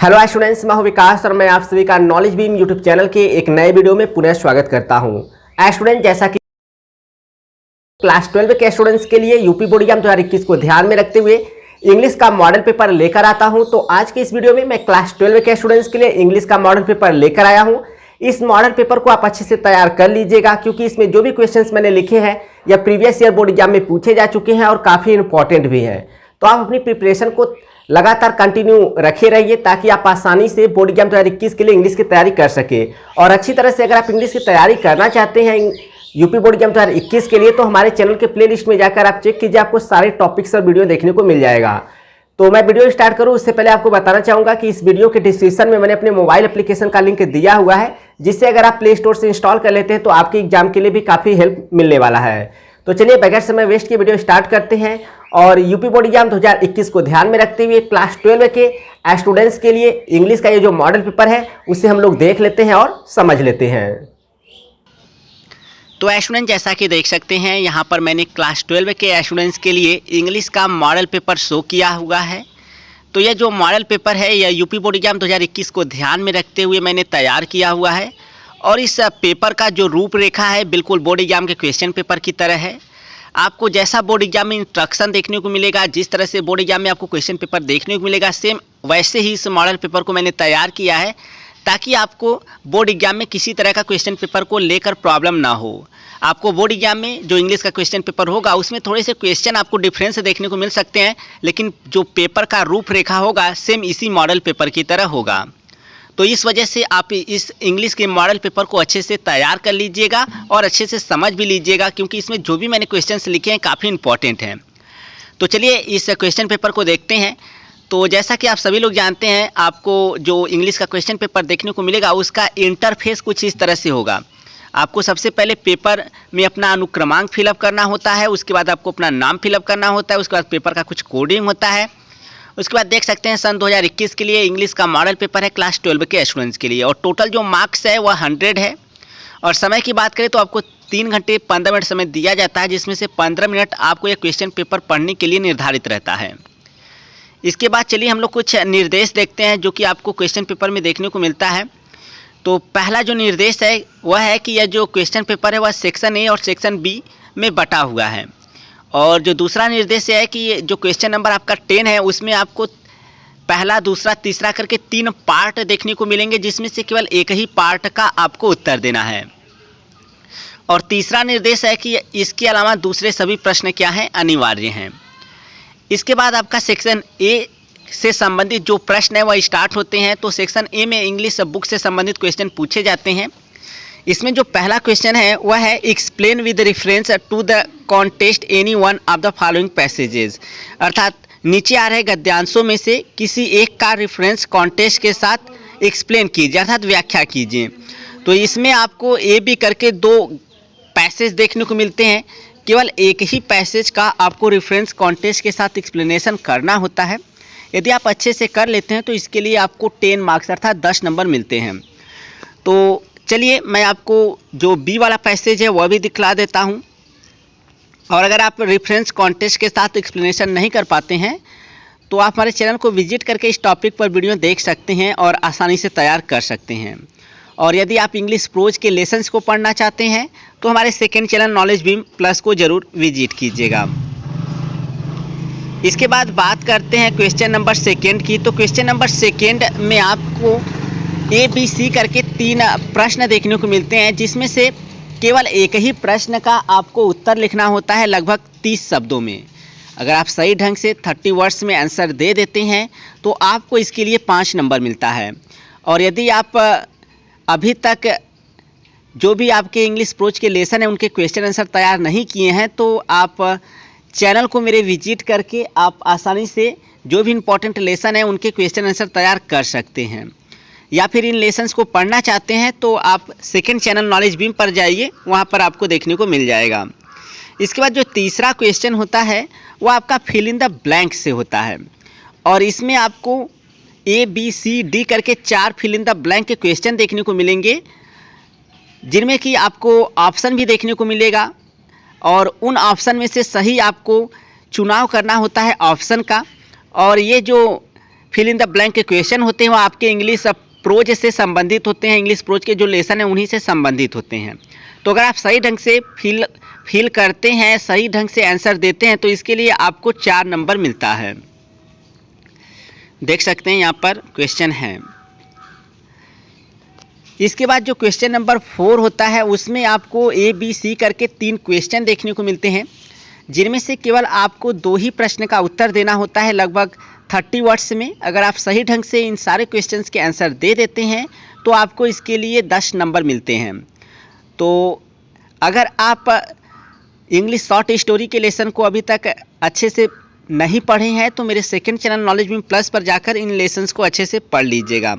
Hello students, मैं हूं विकास और मैं आप सभी का नॉलेज बीम यूट्यूब चैनल के एक नए वीडियो में पुनः स्वागत करता हूं। स्टूडेंट, जैसा कि क्लास 12 के स्टूडेंट्स के लिए यूपी बोर्ड एग्जाम 2021 को ध्यान में रखते हुए इंग्लिश का मॉडल पेपर लेकर आता हूं। तो आज के इस वीडियो में मैं क्लास 12 के स्टूडेंट्स के लिए इंग्लिश का मॉडल पेपर लेकर आया हूं। इस मॉडल पेपर को आप अच्छे से तैयार कर लीजिएगा, क्योंकि इसमें जो भी क्वेश्चंस मैंने लिखे हैं या प्रीवियस ईयर बोर्ड एग्जाम में पूछे जा चुके हैं और काफ़ी इंपॉर्टेंट भी हैं। तो आप अपनी प्रिपरेशन को लगातार कंटिन्यू रखे रहिए, ताकि आप आसानी से बोर्ड एग्जाम 2021 के लिए इंग्लिश की तैयारी कर सके। और अच्छी तरह से अगर आप इंग्लिश की तैयारी करना चाहते हैं यूपी बोर्ड एग्जाम 2021 के लिए, तो हमारे चैनल के प्लेलिस्ट में जाकर आप चेक कीजिए, आपको सारे टॉपिक्स और वीडियो देखने को मिल जाएगा। तो मैं वीडियो स्टार्ट करूं उससे पहले आपको बताना चाहूँगा कि इस वीडियो के डिस्क्रिप्शन में मैंने अपने मोबाइल एप्लीकेशन का लिंक दिया हुआ है, जिससे अगर आप प्ले स्टोर से इंस्टॉल कर लेते हैं तो आपके एग्जाम के लिए भी काफ़ी हेल्प मिलने वाला है। तो चलिए बगैर समय वेस्ट के वीडियो स्टार्ट करते हैं और यूपी बोर्ड एग्जाम 2021 को ध्यान में रखते हुए क्लास 12 के स्टूडेंट्स के लिए इंग्लिश का ये जो मॉडल पेपर है उसे हम लोग देख लेते हैं और समझ लेते हैं। तो स्टूडेंट, जैसा कि देख सकते हैं यहाँ पर मैंने क्लास 12 के स्टूडेंट्स के लिए इंग्लिश का मॉडल पेपर शो किया हुआ है। तो यह जो मॉडल पेपर है यह यूपी बोर्ड एग्जाम 2021 को ध्यान में रखते हुए मैंने तैयार किया हुआ है। और इस पेपर का जो रूपरेखा है बिल्कुल बोर्ड एग्जाम के क्वेश्चन पेपर की तरह है। आपको जैसा बोर्ड एग्जाम में इंस्ट्रक्शन देखने को मिलेगा, जिस तरह से बोर्ड एग्जाम में आपको क्वेश्चन पेपर देखने को मिलेगा, सेम वैसे ही इस मॉडल पेपर को मैंने तैयार किया है, ताकि आपको बोर्ड एग्जाम में किसी तरह का क्वेश्चन पेपर को लेकर प्रॉब्लम ना हो। आपको बोर्ड एग्जाम में जो इंग्लिश का क्वेश्चन पेपर होगा उसमें थोड़े से क्वेश्चन आपको डिफरेंस देखने को मिल सकते हैं, लेकिन जो पेपर का रूपरेखा होगा सेम इसी मॉडल पेपर की तरह होगा। तो इस वजह से आप इस इंग्लिश के मॉडल पेपर को अच्छे से तैयार कर लीजिएगा और अच्छे से समझ भी लीजिएगा, क्योंकि इसमें जो भी मैंने क्वेश्चंस लिखे हैं काफ़ी इंपॉर्टेंट हैं। तो चलिए इस क्वेश्चन पेपर को देखते हैं। तो जैसा कि आप सभी लोग जानते हैं, आपको जो इंग्लिश का क्वेश्चन पेपर देखने को मिलेगा उसका इंटरफेस कुछ इस तरह से होगा। आपको सबसे पहले पेपर में अपना अनुक्रमांक फिलअप करना होता है, उसके बाद आपको अपना नाम फिलअप करना होता है, उसके बाद पेपर का कुछ कोडिंग होता है। उसके बाद देख सकते हैं सन 2021 के लिए इंग्लिश का मॉडल पेपर है क्लास 12 के स्टूडेंट्स के लिए, और टोटल जो मार्क्स है वह 100 है। और समय की बात करें तो आपको 3 घंटे 15 मिनट समय दिया जाता है, जिसमें से 15 मिनट आपको यह क्वेश्चन पेपर पढ़ने के लिए निर्धारित रहता है। इसके बाद चलिए हम लोग कुछ निर्देश देखते हैं जो कि आपको क्वेश्चन पेपर में देखने को मिलता है। तो पहला जो निर्देश है वह है कि यह जो क्वेश्चन पेपर है वह सेक्शन ए और सेक्शन बी में बटा हुआ है। और जो दूसरा निर्देश है कि ये जो क्वेश्चन नंबर आपका 10 है उसमें आपको पहला, दूसरा, तीसरा करके 3 पार्ट देखने को मिलेंगे, जिसमें से केवल एक ही पार्ट का आपको उत्तर देना है। और तीसरा निर्देश है कि इसके अलावा दूसरे सभी प्रश्न क्या हैं, अनिवार्य हैं। इसके बाद आपका सेक्शन ए से संबंधित जो प्रश्न है वह स्टार्ट होते हैं। तो सेक्शन ए में इंग्लिश बुक से संबंधित क्वेश्चन पूछे जाते हैं। इसमें जो पहला क्वेश्चन है वह है explain with reference to the context any one of the following passages, अर्थात नीचे आ रहे गद्यांशों में से किसी एक का रेफरेंस कॉन्टेस्ट के साथ एक्सप्लेन कीजिए, अर्थात व्याख्या कीजिए। तो इसमें आपको ए बी करके 2 पैसेज देखने को मिलते हैं। केवल एक ही पैसेज का आपको रेफरेंस कॉन्टेस्ट के साथ एक्सप्लेनेशन करना होता है। यदि आप अच्छे से कर लेते हैं तो इसके लिए आपको 10 मार्क्स अर्थात 10 नंबर मिलते हैं। तो चलिए मैं आपको जो बी वाला पैसेज है वह भी दिखला देता हूं। और अगर आप रेफरेंस कॉन्टेस्ट के साथ एक्सप्लेनेशन नहीं कर पाते हैं तो आप हमारे चैनल को विजिट करके इस टॉपिक पर वीडियो देख सकते हैं और आसानी से तैयार कर सकते हैं। और यदि आप इंग्लिश प्रोज के लेसन्स को पढ़ना चाहते हैं तो हमारे second channel knowledge beam plus को ज़रूर विजिट कीजिएगा। इसके बाद बात करते हैं क्वेश्चन नंबर 2 की। तो क्वेश्चन नंबर 2 में आपको ए बी सी करके 3 प्रश्न देखने को मिलते हैं, जिसमें से केवल एक ही प्रश्न का आपको उत्तर लिखना होता है लगभग 30 शब्दों में। अगर आप सही ढंग से 30 वर्ड्स में आंसर दे देते हैं तो आपको इसके लिए 5 नंबर मिलता है। और यदि आप अभी तक जो भी आपके इंग्लिश प्रोज के लेसन हैं उनके क्वेश्चन आंसर तैयार नहीं किए हैं तो आप चैनल को मेरे विजिट करके आप आसानी से जो भी इम्पोर्टेंट लेसन है उनके क्वेश्चन आंसर तैयार कर सकते हैं। या फिर इन लेसन्स को पढ़ना चाहते हैं तो आप सेकंड चैनल नॉलेज बीम पर जाइए, वहाँ पर आपको देखने को मिल जाएगा। इसके बाद जो तीसरा क्वेश्चन होता है वो आपका फिल इन द ब्लैंक से होता है। और इसमें आपको ए बी सी डी करके 4 फिल इन द ब्लैंक के क्वेश्चन देखने को मिलेंगे, जिनमें कि आपको ऑप्शन भी देखने को मिलेगा। और उन ऑप्शन में से सही आपको चुनाव करना होता है ऑप्शन का। और ये जो फिल इन द ब्लैंक के क्वेश्चन होते हैं वो आपके इंग्लिश प्रोज से संबंधित होते हैं, इंग्लिश प्रोज के जो लेसन है उन्हीं से संबंधित होते हैं। तो अगर आप सही ढंग से फिल करते हैं, सही ढंग से आंसर देते हैं तो इसके लिए आपको 4 नंबर मिलता है। देख सकते हैं यहाँ पर क्वेश्चन है। इसके बाद जो क्वेश्चन नंबर 4 होता है उसमें आपको ABC करके 3 क्वेश्चन देखने को मिलते हैं, जिनमें से केवल आपको 2 ही प्रश्न का उत्तर देना होता है लगभग 30 वर्ड्स में। अगर आप सही ढंग से इन सारे क्वेश्चंस के आंसर दे देते हैं तो आपको इसके लिए 10 नंबर मिलते हैं। तो अगर आप इंग्लिश शॉर्ट स्टोरी के लेसन को अभी तक अच्छे से नहीं पढ़े हैं तो मेरे second channel knowledge beam plus पर जाकर इन लेसन्स को अच्छे से पढ़ लीजिएगा।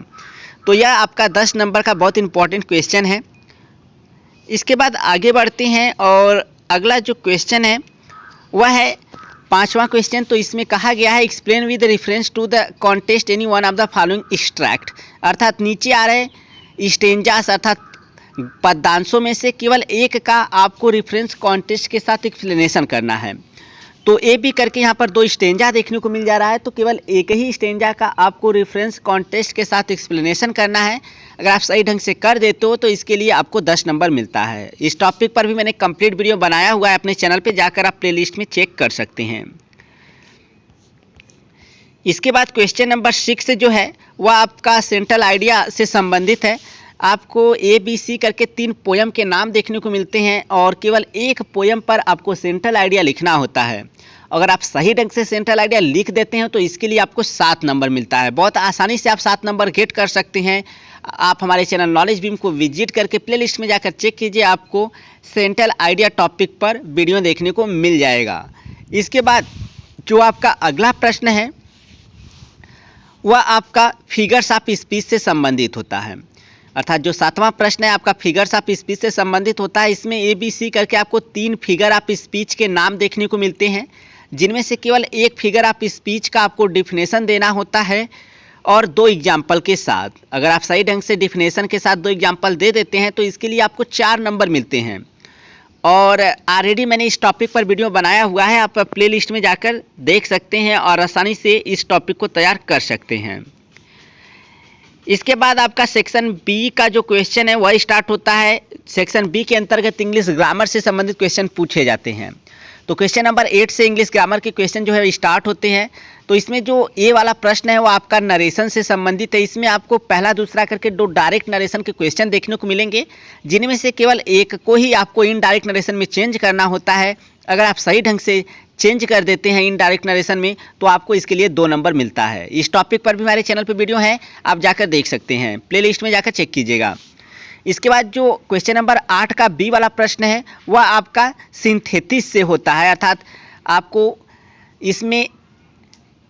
तो यह आपका 10 नंबर का बहुत इंपॉर्टेंट क्वेश्चन है। इसके बाद आगे बढ़ते हैं और अगला जो क्वेश्चन है वह है 5वां क्वेश्चन। तो इसमें कहा गया है explain with reference to the context any one of the following extract, अर्थात नीचे आ रहे स्टेंजास अर्थात पद्यांशों में से केवल एक का आपको रेफरेंस कॉन्टेस्ट के साथ एक्सप्लेनेशन करना है। तो ए बी करके यहाँ पर 2 स्टेंजा देखने को मिल जा रहा है, तो केवल एक ही स्टेंजा का आपको रेफरेंस कॉन्टेस्ट के साथ एक्सप्लेनेशन करना है। अगर आप सही ढंग से कर देते हो तो इसके लिए आपको 10 नंबर मिलता है। इस टॉपिक पर भी मैंने कंप्लीट वीडियो बनाया हुआ है, अपने चैनल पे जाकर आप प्लेलिस्ट में चेक कर सकते हैं। इसके बाद क्वेश्चन नंबर 6 जो है वह आपका सेंट्रल आइडिया से संबंधित है। आपको ABC करके 3 पोयम के नाम देखने को मिलते हैं और केवल एक पोयम पर आपको सेंट्रल आइडिया लिखना होता है। अगर आप सही ढंग से सेंट्रल आइडिया लिख देते हैं तो इसके लिए आपको 7 नंबर मिलता है। बहुत आसानी से आप 7 नंबर गेट कर सकते हैं। आप हमारे चैनल नॉलेज बीम को विजिट करके प्लेलिस्ट में जाकर चेक कीजिए, आपको सेंट्रल आइडिया टॉपिक पर वीडियो देखने को मिल जाएगा। इसके बाद जो आपका अगला प्रश्न है वह आपका फिगर्स ऑफ स्पीच से संबंधित होता है, अर्थात जो 7वां प्रश्न है आपका फिगर्स ऑफ स्पीच से संबंधित होता है। इसमें ABC करके आपको 3 फिगर ऑफ स्पीच के नाम देखने को मिलते हैं, जिनमें से केवल एक फिगर ऑफ स्पीच का आपको डिफिनेशन देना होता है और 2 एग्जाम्पल के साथ। अगर आप सही ढंग से डिफिनेशन के साथ 2 एग्जाम्पल दे देते हैं तो इसके लिए आपको 4 नंबर मिलते हैं। और ऑलरेडी मैंने इस टॉपिक पर वीडियो बनाया हुआ है, आप प्ले लिस्ट में जाकर देख सकते हैं और आसानी से इस टॉपिक को तैयार कर सकते हैं। इसके बाद आपका सेक्शन बी का जो क्वेश्चन है वह स्टार्ट होता है। सेक्शन बी के अंतर्गत इंग्लिश ग्रामर से संबंधित क्वेश्चन पूछे जाते हैं। तो क्वेश्चन नंबर 8 से इंग्लिश ग्रामर के क्वेश्चन जो है स्टार्ट होते हैं। तो इसमें जो ए वाला प्रश्न है वो आपका नरेशन से संबंधित है। इसमें आपको पहला दूसरा करके 2 डायरेक्ट नरेशन के क्वेश्चन देखने को मिलेंगे, जिनमें से केवल एक को ही आपको इनडायरेक्ट नरेशन में चेंज करना होता है। अगर आप सही ढंग से चेंज कर देते हैं इनडायरेक्ट नरेशन में तो आपको इसके लिए 2 नंबर मिलता है। इस टॉपिक पर भी हमारे चैनल पर वीडियो है, आप जाकर देख सकते हैं, प्लेलिस्ट में जाकर चेक कीजिएगा। इसके बाद जो क्वेश्चन नंबर 8 का बी वाला प्रश्न है वह आपका सिंथेसिस से होता है, अर्थात आपको इसमें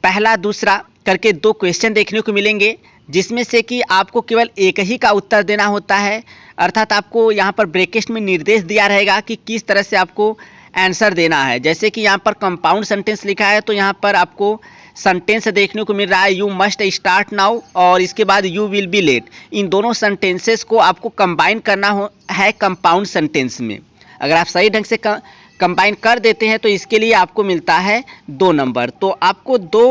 पहला दूसरा करके 2 क्वेश्चन देखने को मिलेंगे, जिसमें से कि आपको केवल एक ही का उत्तर देना होता है। अर्थात आपको यहाँ पर ब्रैकेट में निर्देश दिया रहेगा कि किस तरह से आपको आंसर देना है। जैसे कि यहाँ पर कंपाउंड सेंटेंस लिखा है तो यहाँ पर आपको सेंटेंस देखने को मिल रहा है यू मस्ट स्टार्ट नाउ और इसके बाद यू विल बी लेट। इन दोनों सेंटेंसेस को आपको कंबाइन करना है कंपाउंड सेंटेंस में। अगर आप सही ढंग से कंबाइन कर देते हैं तो इसके लिए आपको मिलता है 2 नंबर। तो आपको 2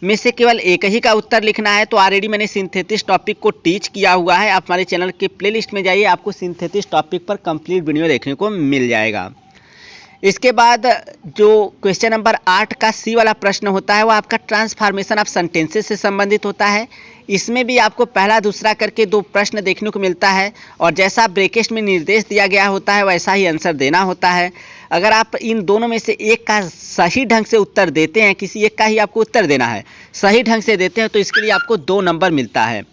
में से केवल एक ही का उत्तर लिखना है। तो ऑलरेडी मैंने सिंथेसिस टॉपिक को टीच किया हुआ है, आप हमारे चैनल के प्लेलिस्ट में जाइए, आपको सिंथेसिस टॉपिक पर कंप्लीट वीडियो देखने को मिल जाएगा। इसके बाद जो क्वेश्चन नंबर 8 का सी वाला प्रश्न होता है वो आपका ट्रांसफॉर्मेशन ऑफ सेंटेंसेस से संबंधित होता है। इसमें भी आपको पहला दूसरा करके 2 प्रश्न देखने को मिलता है और जैसा ब्रैकेट में निर्देश दिया गया होता है वैसा ही आंसर देना होता है। अगर आप इन दोनों में से एक का सही ढंग से उत्तर देते हैं, किसी एक का ही आपको उत्तर देना है, सही ढंग से देते हैं तो इसके लिए आपको 2 नंबर मिलता है।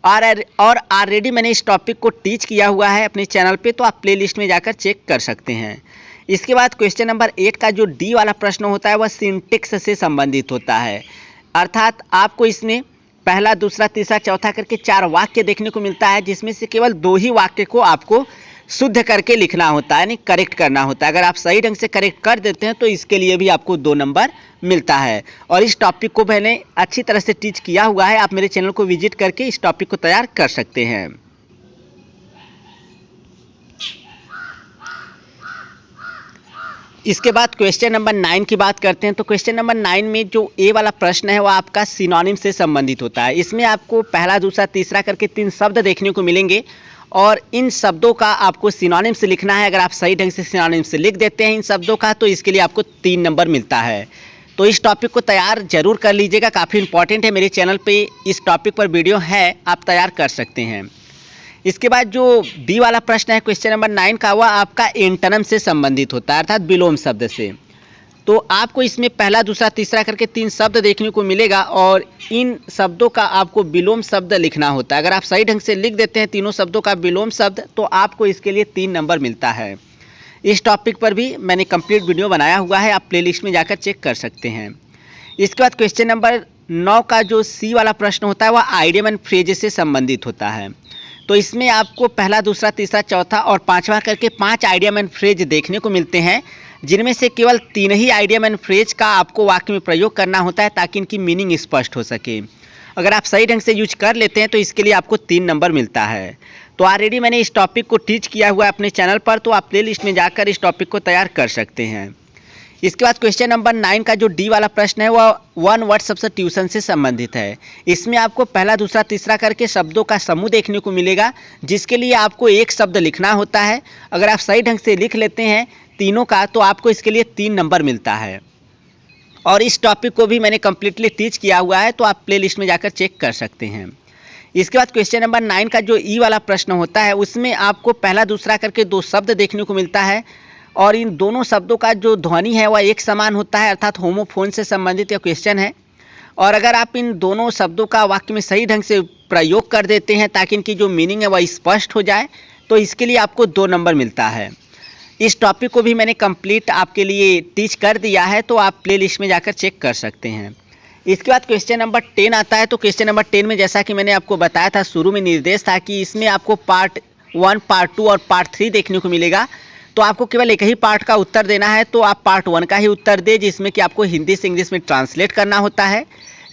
और ऑलरेडी मैंने इस टॉपिक को टीच किया हुआ है अपने चैनल पे, तो आप प्लेलिस्ट में जाकर चेक कर सकते हैं। इसके बाद क्वेश्चन नंबर 8 का जो डी वाला प्रश्न होता है वह सिंटेक्स से संबंधित होता है, अर्थात आपको इसमें पहला दूसरा तीसरा चौथा करके 4 वाक्य देखने को मिलता है, जिसमें से केवल 2 ही वाक्य को आपको शुद्ध करके लिखना होता है, यानी करेक्ट करना होता है। अगर आप सही ढंग से करेक्ट कर देते हैं तो इसके लिए भी आपको 2 नंबर मिलता है। और इस टॉपिक को मैंने अच्छी तरह से टीच किया हुआ है, आप मेरे चैनल को विजिट करके इस टॉपिक को तैयार कर सकते हैं। इसके बाद क्वेश्चन नंबर 9 की बात करते हैं। तो क्वेश्चन नंबर 9 में जो ए वाला प्रश्न है वो आपका सिनोनिम से संबंधित होता है। इसमें आपको पहला, दूसरा, तीसरा करके 3 शब्द देखने को मिलेंगे और इन शब्दों का आपको सिनोनिम से लिखना है। अगर आप सही ढंग से सिनोनिम से लिख देते हैं इन शब्दों का तो इसके लिए आपको 3 नंबर मिलता है। तो इस टॉपिक को तैयार जरूर कर लीजिएगा, काफ़ी इंपॉर्टेंट है। मेरे चैनल पे इस टॉपिक पर वीडियो है, आप तैयार कर सकते हैं। इसके बाद जो बी वाला प्रश्न है क्वेश्चन नंबर 9 का, वह आपका एंटोनिम से संबंधित होता है, अर्थात विलोम शब्द से। तो आपको इसमें पहला, दूसरा, तीसरा करके 3 शब्द देखने को मिलेगा और इन शब्दों का आपको विलोम शब्द लिखना होता है। अगर आप सही ढंग से लिख देते हैं तीनों शब्दों का विलोम शब्द तो आपको इसके लिए 3 नंबर मिलता है। इस टॉपिक पर भी मैंने कंप्लीट वीडियो बनाया हुआ है, आप प्लेलिस्ट में जाकर चेक कर सकते हैं। इसके बाद क्वेश्चन नंबर 9 का जो सी वाला प्रश्न होता है वह आइडियम एंड फ्रेज से संबंधित होता है। तो इसमें आपको पहला, दूसरा, तीसरा, चौथा और 5वां करके 5 आइडियम एंड फ्रेज देखने को मिलते हैं, जिनमें से केवल 3 ही आइडियम एंड फ्रेज का आपको वाक्य में प्रयोग करना होता है ताकि इनकी मीनिंग स्पष्ट हो सके। अगर आप सही ढंग से यूज कर लेते हैं तो इसके लिए आपको 3 नंबर मिलता है। तो ऑलरेडी मैंने इस टॉपिक को टीच किया हुआ है अपने चैनल पर, तो आप प्लेलिस्ट में जाकर इस टॉपिक को तैयार कर सकते हैं। इसके बाद क्वेश्चन नंबर 9 का जो डी वाला प्रश्न है वह 1 वर्ड सब्स्टिट्यूशन से संबंधित है। इसमें आपको पहला, दूसरा, तीसरा करके शब्दों का समूह देखने को मिलेगा, जिसके लिए आपको एक शब्द लिखना होता है। अगर आप सही ढंग से लिख लेते हैं तीनों का तो आपको इसके लिए 3 नंबर मिलता है। और इस टॉपिक को भी मैंने कम्प्लीटली टीच किया हुआ है, तो आप प्लेलिस्ट में जाकर चेक कर सकते हैं। इसके बाद क्वेश्चन नंबर 9 का जो ई वाला प्रश्न होता है उसमें आपको पहला, दूसरा करके 2 शब्द देखने को मिलता है और इन दोनों शब्दों का जो ध्वनि है वह एक समान होता है, अर्थात होमोफोन से संबंधित यह क्वेश्चन है। और अगर आप इन दोनों शब्दों का वाक्य में सही ढंग से प्रयोग कर देते हैं ताकि इनकी जो मीनिंग है वह स्पष्ट हो जाए तो इसके लिए आपको 2 नंबर मिलता है। इस टॉपिक को भी मैंने कंप्लीट आपके लिए टीच कर दिया है, तो आप प्लेलिस्ट में जाकर चेक कर सकते हैं। इसके बाद क्वेश्चन नंबर 10 आता है। तो क्वेश्चन नंबर 10 में जैसा कि मैंने आपको बताया था, शुरू में निर्देश था कि इसमें आपको पार्ट 1, पार्ट 2 और पार्ट 3 देखने को मिलेगा। तो आपको केवल एक ही पार्ट का उत्तर देना है, तो आप पार्ट 1 का ही उत्तर दें, जिसमें कि आपको हिंदी से इंग्लिश में ट्रांसलेट करना होता है।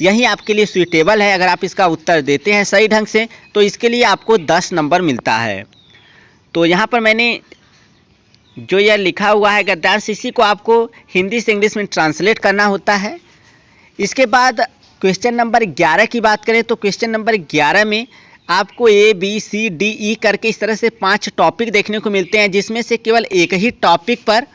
यही आपके लिए सुइटेबल है। अगर आप इसका उत्तर देते हैं सही ढंग से तो इसके लिए आपको 10 नंबर मिलता है। तो यहाँ पर मैंने जो यह लिखा हुआ है गद्यांश, इसी को आपको हिंदी से इंग्लिश में ट्रांसलेट करना होता है। इसके बाद क्वेश्चन नंबर 11 की बात करें तो क्वेश्चन नंबर 11 में आपको A, B, C, D, E करके इस तरह से 5 टॉपिक देखने को मिलते हैं, जिसमें से केवल एक ही टॉपिक पर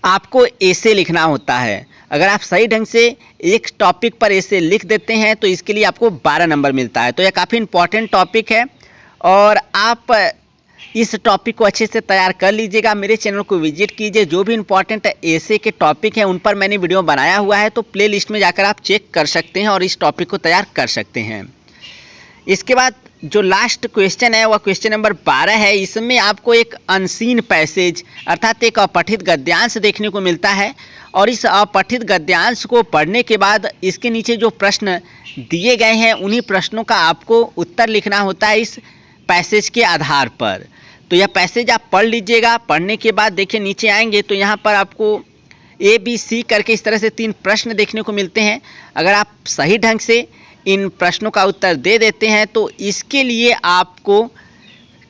आपको ऐसे लिखना होता है। अगर आप सही ढंग से एक टॉपिक पर ऐसे लिख देते हैं तो इसके लिए आपको 12 नंबर मिलता है। तो यह काफ़ी इंपॉर्टेंट टॉपिक है और आप इस टॉपिक को अच्छे से तैयार कर लीजिएगा। मेरे चैनल को विजिट कीजिए, जो भी इंपॉर्टेंट ऐसे के टॉपिक हैं उन पर मैंने वीडियो बनाया हुआ है, तो प्ले लिस्ट में जाकर आप चेक कर सकते हैं और इस टॉपिक को तैयार कर सकते हैं। इसके बाद जो लास्ट क्वेश्चन है वह क्वेश्चन नंबर 12 है। इसमें आपको एक अनसीन पैसेज अर्थात एक अपठित गद्यांश देखने को मिलता है और इस अपठित गद्यांश को पढ़ने के बाद इसके नीचे जो प्रश्न दिए गए हैं उन्हीं प्रश्नों का आपको उत्तर लिखना होता है इस पैसेज के आधार पर। तो यह पैसेज आप पढ़ लीजिएगा। पढ़ने के बाद देखिए नीचे आएंगे तो यहाँ पर आपको A, B, C करके इस तरह से 3 प्रश्न देखने को मिलते हैं। अगर आप सही ढंग से इन प्रश्नों का उत्तर दे देते हैं तो इसके लिए आपको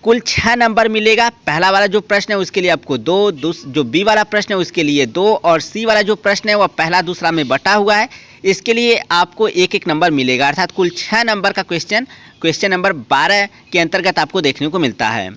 कुल 6 नंबर मिलेगा। पहला वाला जो प्रश्न है उसके लिए आपको 2, जो बी वाला प्रश्न है उसके लिए 2 और सी वाला जो प्रश्न है वह पहला दूसरा में बटा हुआ है, इसके लिए आपको 1-1 नंबर मिलेगा। अर्थात कुल 6 नंबर का क्वेश्चन नंबर 12 के अंतर्गत आपको देखने को मिलता है।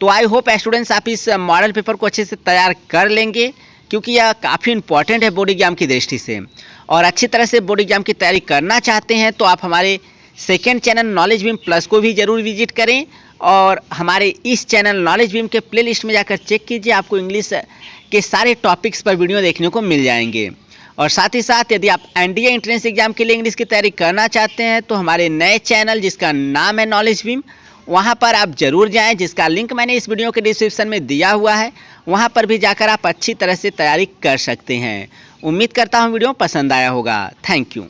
तो आई होप स्टूडेंट्स आप इस मॉडल पेपर को अच्छे से तैयार कर लेंगे, क्योंकि यह काफ़ी इंपॉर्टेंट है बोर्ड एग्जाम की दृष्टि से। और अच्छी तरह से बोर्ड एग्जाम की तैयारी करना चाहते हैं तो आप हमारे second channel knowledge beam plus को भी ज़रूर विजिट करें और हमारे इस चैनल नॉलेज बीम के प्लेलिस्ट में जाकर चेक कीजिए। आपको इंग्लिश के सारे टॉपिक्स पर वीडियो देखने को मिल जाएंगे। और साथ ही साथ यदि आप एनडीए एंट्रेंस एग्जाम के लिए इंग्लिश की तैयारी करना चाहते हैं तो हमारे नए चैनल जिसका नाम है नॉलेज बीम, वहाँ पर आप ज़रूर जाएं, जिसका लिंक मैंने इस वीडियो के डिस्क्रिप्शन में दिया हुआ है। वहाँ पर भी जाकर आप अच्छी तरह से तैयारी कर सकते हैं। उम्मीद करता हूँ वीडियो पसंद आया होगा। Thank you.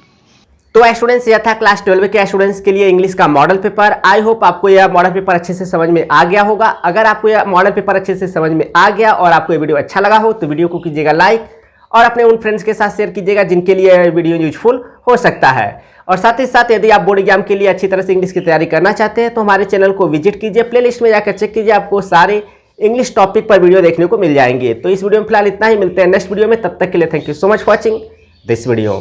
तो स्टूडेंट्स, यह था क्लास 12 के स्टूडेंट्स के लिए इंग्लिश का मॉडल पेपर। आई होप आपको यह मॉडल पेपर अच्छे से समझ में आ गया होगा। अगर आपको यह मॉडल पेपर अच्छे से समझ में आ गया और आपको ये वीडियो अच्छा लगा हो तो वीडियो को कीजिएगा लाइक और अपने उन फ्रेंड्स के साथ शेयर कीजिएगा जिनके लिए यह वीडियो यूजफुल हो सकता है। और साथ ही साथ यदि आप बोर्ड एग्जाम के लिए अच्छी तरह से इंग्लिश की तैयारी करना चाहते हैं तो हमारे चैनल को विजिट कीजिए, प्लेलिस्ट में जाकर चेक कीजिए। आपको सारे इंग्लिश टॉपिक पर वीडियो देखने को मिल जाएंगे। तो इस वीडियो में फिलहाल इतना ही, मिलते हैं नेक्स्ट वीडियो में। तब तक के लिए thank you so much for watching this video.